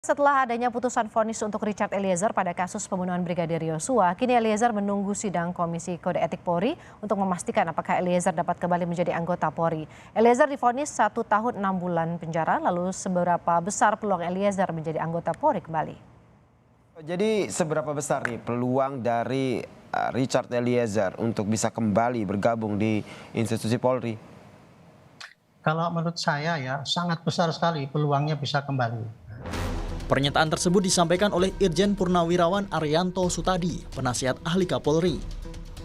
Setelah adanya putusan vonis untuk Richard Eliezer pada kasus pembunuhan Brigadir Yosua, kini Eliezer menunggu sidang Komisi Kode Etik Polri untuk memastikan apakah Eliezer dapat kembali menjadi anggota Polri. Eliezer divonis 1 tahun 6 bulan penjara, lalu seberapa besar peluang Eliezer menjadi anggota Polri kembali? Jadi seberapa besar nih peluang dari Richard Eliezer untuk bisa kembali bergabung di institusi Polri? Kalau menurut saya ya sangat besar sekali peluangnya bisa kembali. Pernyataan tersebut disampaikan oleh Irjen Purnawirawan Arianto Sutadi, penasihat ahli Kapolri.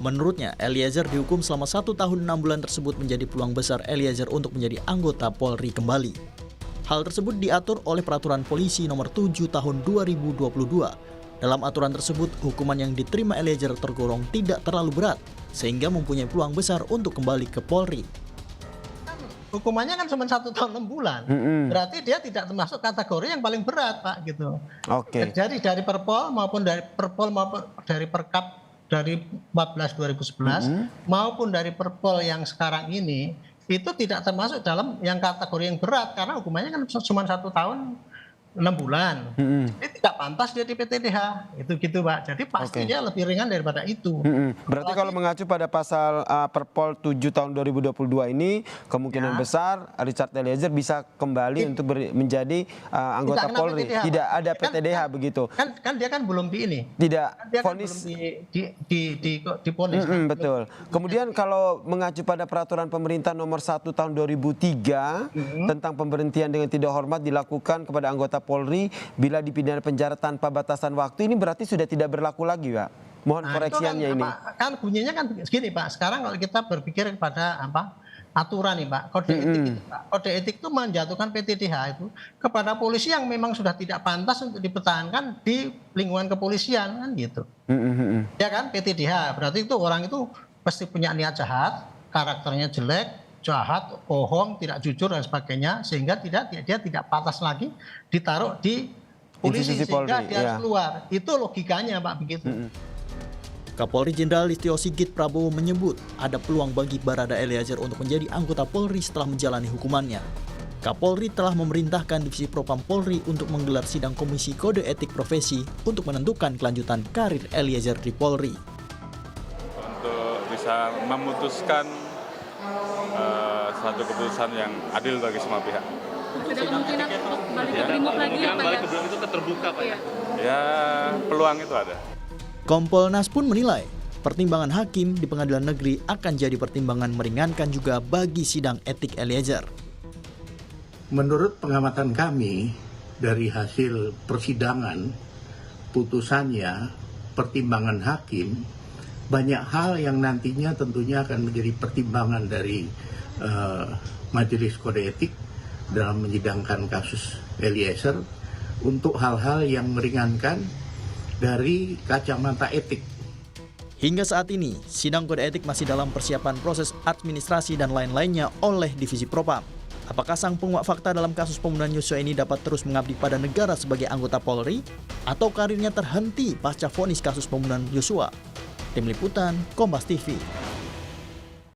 Menurutnya, Eliezer dihukum selama 1 tahun 6 bulan tersebut menjadi peluang besar Eliezer untuk menjadi anggota Polri kembali. Hal tersebut diatur oleh Peraturan Polisi Nomor 7 Tahun 2022. Dalam aturan tersebut, hukuman yang diterima Eliezer tergolong tidak terlalu berat, sehingga mempunyai peluang besar untuk kembali ke Polri. Hukumannya kan cuma 1 tahun 6 bulan. Berarti dia tidak termasuk kategori yang paling berat, Pak, gitu. Oke. Jadi dari Perpol maupun dari Perkap dari 14 2011 maupun dari Perpol yang sekarang ini itu tidak termasuk dalam yang kategori yang berat karena hukumannya kan cuma 1 tahun 6 bulan. Ini tidak pantas dia di PTDH. Itu gitu, Pak. Jadi pasti dia lebih ringan daripada itu. Berarti kalau mengacu pada pasal Perpol 7 tahun 2022 ini kemungkinan besar Richard Eliezer bisa kembali untuk menjadi anggota Polri. PTDH, tidak ada PTDH begitu. Kan dia kan belum di ini. Tidak Dia kan vonis. belum diponis. Betul. Kemudian kalau mengacu pada peraturan pemerintah nomor 1 tahun 2003 tentang pemberhentian dengan tidak hormat dilakukan kepada anggota Polri bila dipidana penjara tanpa batasan waktu, ini berarti sudah tidak berlaku lagi, Pak. Mohon koreksiannya ini. Kan bunyinya kan segini, Pak. Sekarang kalau kita berpikir pada aturan nih, Pak, kode etik itu, Pak. Kode etik itu menjatuhkan PTDH itu kepada polisi yang memang sudah tidak pantas untuk dipertahankan di lingkungan kepolisian kan gitu. Ya kan, PTDH berarti itu orang itu pasti punya niat jahat, karakternya jelek, jahat, bohong, tidak jujur dan sebagainya, sehingga dia tidak pantas lagi ditaruh di polisi sehingga dia harus keluar. Itu logikanya, Pak, begitu. Kapolri Jenderal Listio Sigit Prabowo menyebut ada peluang bagi Barada Eliezer untuk menjadi anggota Polri setelah menjalani hukumannya. Kapolri telah memerintahkan Divisi Propam Polri untuk menggelar sidang Komisi Kode Etik Profesi untuk menentukan kelanjutan karir Eliezer di Polri. Untuk bisa memutuskan satu keputusan yang adil bagi semua pihak. Ada kemungkinan untuk balik ke Brimob lagi ya, Pak? Balik ke Brimob itu terbuka, Pak? Ya, peluang itu ada. Kompolnas pun menilai pertimbangan hakim di pengadilan negeri akan jadi pertimbangan meringankan juga bagi sidang etik Eliezer. Menurut pengamatan kami dari hasil persidangan, putusannya, pertimbangan hakim, banyak hal yang nantinya tentunya akan menjadi pertimbangan dari Majelis Kode Etik dalam menyidangkan kasus Eliezer untuk hal-hal yang meringankan dari kacamata etik. Hingga saat ini, sidang kode etik masih dalam persiapan proses administrasi dan lain-lainnya oleh Divisi Propam. Apakah sang penguak fakta dalam kasus pembunuhan Yosua ini dapat terus mengabdi pada negara sebagai anggota Polri? Atau karirnya terhenti pasca vonis kasus pembunuhan Yosua? Tim Liputan, Kompas TV.